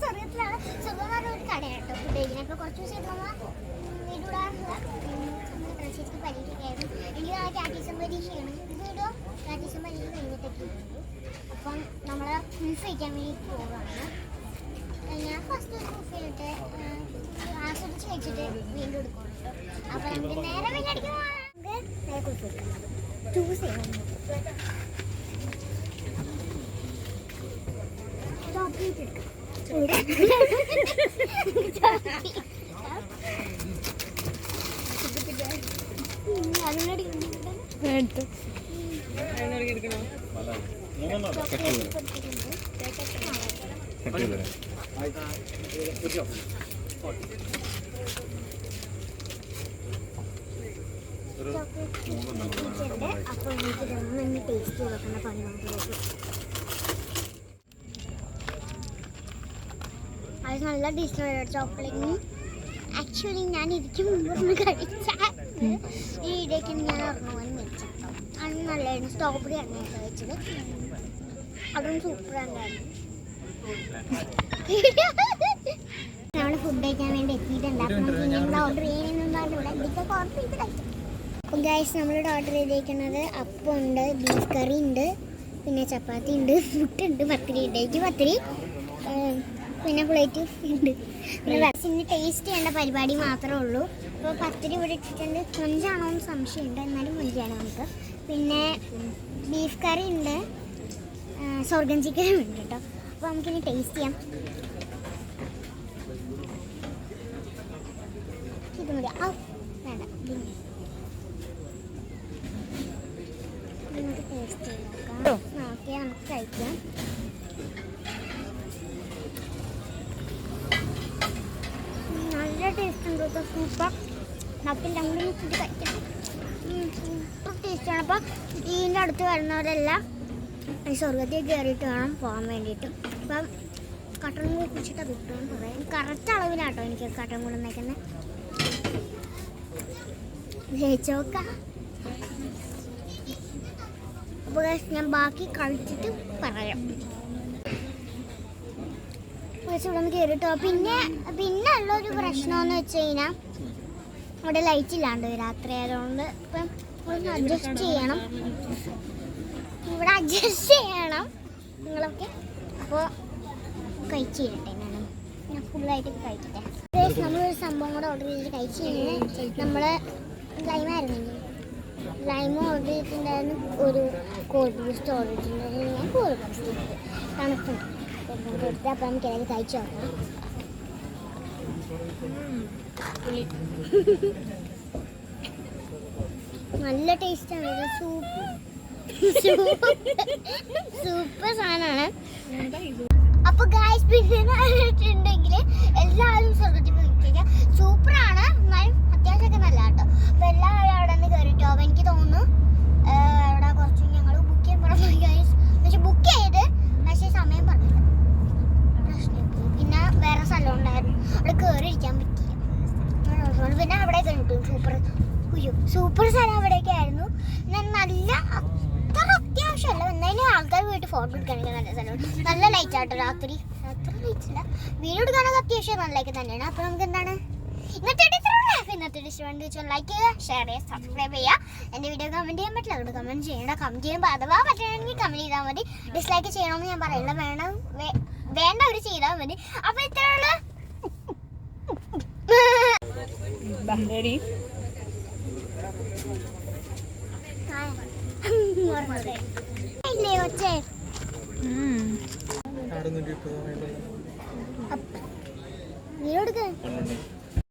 സ്വർഗത്തിലാണ്. സ്വർഗം എന്ന് പറഞ്ഞ ഒരു കടയാണ് കേട്ടോ. ഫുഡ് കഴിക്കുന്നത്. കുറച്ച് ദിവസം ശരിക്കും പരീക്ഷയ്ക്കായിരുന്നു. എനിക്ക് നാളെ കാറ്റീസം പരീക്ഷയാണ്. ഇതൊരു കാറ്റീസം പരീക്ഷ കഴിഞ്ഞിട്ടൊക്കെ. അപ്പം നമ്മൾ പ്രൂഫ് കഴിക്കാൻ വേണ്ടി പോവുകയാണ്. ഞാൻ ഫസ്റ്റ് പ്രൂഫ് ചെയ്തിട്ട് ആസ്വദിച്ച് കഴിച്ചിട്ട് വീണ്ടും എടുക്കണം കേട്ടോ. അപ്പം നമുക്ക് നേരെ വീണ്ടും അടിക്കുമ്പോൾ നമുക്ക് പ്രൂഫ് കൊടുക്കാം. ചൂസ് ചെയ്യണം. ചോക്ലേറ്റ് എടുക്കാം. അപ്പോൾ എനിക്ക് തന്നെ ടേസ്റ്റ് കൊടുക്കുന്ന പണി നമുക്ക് അത് നല്ല ടേസ്റ്റാണ് ചോക്ലേറ്റിന്. ആക്ച്വലി ഞാൻ ഇരിക്കും മുമ്പ് കഴിച്ച ഈ ഇടയ്ക്ക് ഞാൻ ഒരെണ്ണം വെച്ചിട്ടോ. അത് നല്ലതായിരുന്നു. സ്ട്രോബെറി ആണ് ഞാൻ കഴിച്ചത്. അതും സൂപ്പർ ഉണ്ടായിരുന്നു. നമ്മൾ ഫുഡ് കഴിക്കാൻ വേണ്ടി എത്തിയിട്ടുണ്ട്. അപ്പം നമുക്ക് ഇങ്ങനെ ഓർഡർ ചെയ്യുന്നതെന്ന് പറഞ്ഞിവിടെ എന്തൊക്കെ ഓർഡർ ചെയ്ത് കഴിച്ചു. അപ്പം ഗൈസ് നമ്മളിവിടെ ഓർഡർ ചെയ്തേക്കുന്നത് അപ്പം ഉണ്ട്, ബീഫ് കറി ഉണ്ട്, പിന്നെ ചപ്പാത്തി ഉണ്ട്, പുട്ടുണ്ട്, പത്തിരി ഉണ്ട്. എനിക്ക് പത്തിരി പിന്നെ പ്ലേറ്റ് ഉണ്ട്. പിന്നെ റൈസിന് ടേസ്റ്റ് ചെയ്യേണ്ട പരിപാടി മാത്രമേ ഉള്ളൂ. അപ്പോൾ പത്തിരി ഇവിടെ ഇട്ടിട്ടുണ്ട്. കൊഞ്ചാണോ എന്ന് സംശയമുണ്ട്, എന്നാലും കൊഞ്ചാണ് നമുക്ക്. പിന്നെ ബീഫ് കറി ഉണ്ട്, സ്വർഗം ചിക്കനും ഉണ്ട് കേട്ടോ. അപ്പോൾ നമുക്കിനി ടേസ്റ്റ് ചെയ്യാം. ഇത് മതി. ആ വേണ്ട, നമുക്ക് ടേസ്റ്റ് ചെയ്ത് നോക്കാം. നോക്കിയാൽ നമുക്ക് കഴിക്കാം. നല്ല ടേസ്റ്റ് ഉണ്ട് കേട്ടോ. സൂപ്പർ. നമുക്കെല്ലാം കൂടി മിക്സിട്ട് കഴിക്കാം. സൂപ്പർ ടേസ്റ്റാണ്. അപ്പോൾ ഇതിൻ്റെ അടുത്ത് വരുന്നവരെല്ലാം ഈ സ്വർഗത്തിൽ കയറിയിട്ട് വേണം പോകാൻ വേണ്ടിയിട്ട്. അപ്പം കട്ടൻ കൂടി കുടിച്ചിട്ട് അത് കിട്ടുമെന്ന് പറയാം. കറക്റ്റ് അളവിലാട്ടോ എനിക്ക് കട്ടൻ കൂടി വന്നേക്കുന്നത്. ജയിച്ചോക്കാം. അപ്പോൾ ഞാൻ ബാക്കി കഴിച്ചിട്ട് പറയാം. ഇവിടെ നിന്ന് കയറിട്ടോ. പിന്നെ ഉള്ളൊരു പ്രശ്നമെന്ന് വെച്ച് കഴിഞ്ഞാൽ ഇവിടെ ലൈറ്റ് ഇല്ലാണ്ട് രാത്രി ആയതുകൊണ്ട് ഇപ്പം ഒന്ന് അഡ്ജസ്റ്റ് ചെയ്യണം. ഇവിടെ അഡ്ജസ്റ്റ് ചെയ്യണം നിങ്ങളൊക്കെ. അപ്പോൾ കഴിച്ച് ചെയ്യട്ടെ. ഞാൻ ഫുള്ളായിട്ട് കഴിക്കട്ടെ. നമ്മളൊരു സംഭവം കൂടെ ഓർഡർ ചെയ്തിട്ട് കഴിച്ച് കഴിഞ്ഞാൽ നമ്മൾ ലൈമായിരുന്നു. ലൈം ഓർഡർ ചെയ്തിട്ടുണ്ടായിരുന്നു. ഒരു കോൾഡ് ബ്രൂസ്റ്റ് ഓർഡർ ചെയ്തിട്ടുണ്ടായിരുന്നു. ഞാൻ കോൾഡ് ബ്രൂസ്റ്റ് തണുപ്പുണ്ട്. എടുത്ത് അപ്പം നമുക്ക് ഇടയ്ക്ക് കഴിച്ചു നോക്കാം. നല്ല ടേസ്റ്റാണ്. ഇത് സൂപ്പർ സാധനമാണ്. അപ്പൊ ഗായ്സ് പിന്നെ പറഞ്ഞിട്ടുണ്ടെങ്കിൽ എല്ലാവരും സ്വർഗത്തിൽ പോയിരിക്കുക. സൂപ്പറാണ്. എന്നാലും അത്യാവശ്യമൊക്കെ നല്ല കേട്ടോ. അപ്പൊ എല്ലാവരും അവിടെ നിന്ന് കയറിട്ടോ. അപ്പൊ എനിക്ക് തോന്നുന്നു അവിടെ കുറച്ച് ഞങ്ങൾ ബുക്ക് ചെയ്യാൻ പറഞ്ഞു ഗായ്സ്. പക്ഷെ ബുക്ക് ചെയ്ത് പക്ഷേ സമയം പറഞ്ഞില്ല. പിന്നെ വേറെ സ്ഥലം ഉണ്ടായിരുന്നു, അവിടെ കയറി ഇരിക്കാൻ പറ്റില്ല. പിന്നെ അവിടെ കിട്ടും സൂപ്പർ സ്ഥലം അവിടെയൊക്കെ ആയിരുന്നു. നല്ല അത്ര അത്യാവശ്യമല്ല, എന്നാലും ആൾക്കാർ പോയിട്ട് ഫോട്ടോ എടുക്കാനൊക്കെ നല്ല സ്ഥലമുണ്ട്. നല്ല ലൈറ്റ് ആട്ടോ രാത്രി. അത്ര ലൈറ്റ് ഇല്ല. വീഡിയോ എടുക്കാനൊക്കെ അത്യാവശ്യം നല്ലതൊക്കെ തന്നെയാണ്. അപ്പോൾ നമുക്ക് എന്താണ് ഇന്നത്തെ ഡിഷ് ലൈക്ക് ചെയ്യുക, ഷെയർ ചെയ്യുക, സബ്സ്ക്രൈബ് ചെയ്യുക. എൻ്റെ വീഡിയോ കമൻറ്റ് ചെയ്യാൻ പറ്റില്ല, അതുകൊണ്ട് കമൻറ്റ് ചെയ്യണം. കമൻറ്റ് ചെയ്യുമ്പോൾ അഥവാ പറ്റുകയാണെങ്കിൽ കമൻറ്റ് ചെയ്താൽ മതി. ഡിസ്ലൈക്ക് ചെയ്യണമെന്ന് ഞാൻ പറയില്ല. വേണ്ടവർ ചെയ്താൽ മതി. അപ്പൊ ഇത്രയുള്ള ഒച്ചേ നീ കൊടുക്ക